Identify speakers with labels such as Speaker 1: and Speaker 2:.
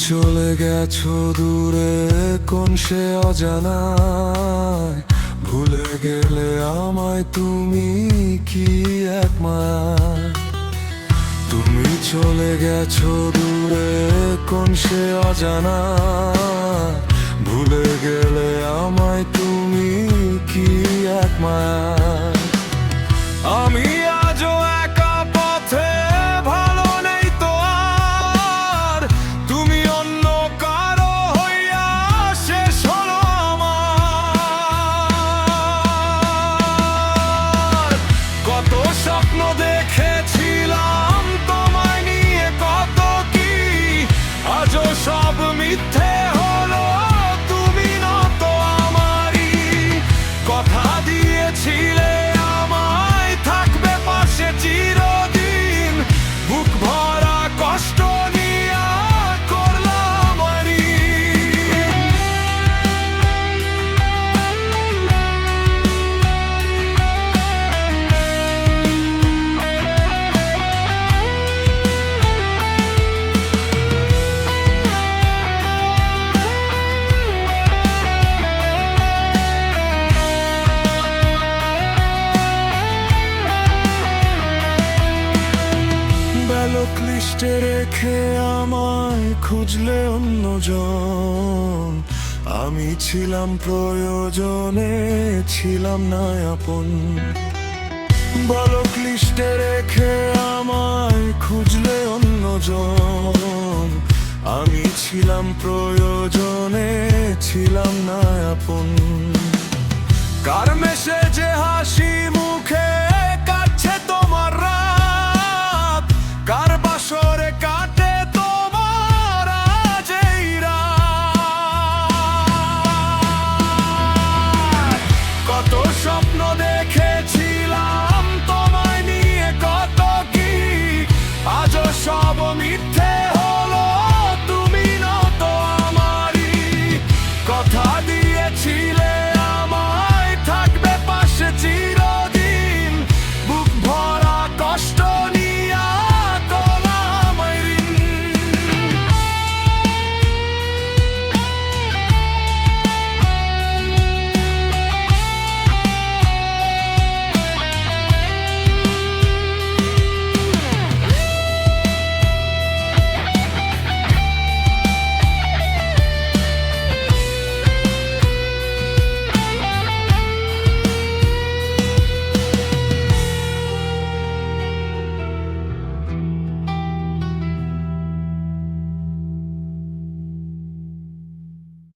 Speaker 1: চলে গেছো দূরে কোন সে অজানায়, ভুলে গেলে আমায় তুমি কি এক মায়ায়। তুমি চলে গেছো দূরে কোন সে অজানায়, ভুলে গেলে আমায় তুমি কি এক মায়ায়। আমি আজও একা পথে, ভালো নেই তো আর, তুমি অন্য কারো হইয়া শেষ হলো আমার। কত স্বপ্ন দেখেছিলাম তোমায় নিয়ে, কত কি আজও সব মিথ্যে হলো, তুমি না তো আমারই। কথা দিয়েছিলে আমায় থাকবে পাশে চিরদিন, বুক ভরা কষ্ট নিয়া করলাম আরি। ব্যালক লিস্টে রেখে আমায় খুঁজলে অন্যজন, আমি ছিলাম প্রয়োজনে, ছিলাম না আপন। ব্যালক লিস্টে রেখে আমায় খুঁজলে অন্যজন, আমি ছিলাম প্রয়োজনে, ছিলাম না আপন। কার মেসেজে হাসি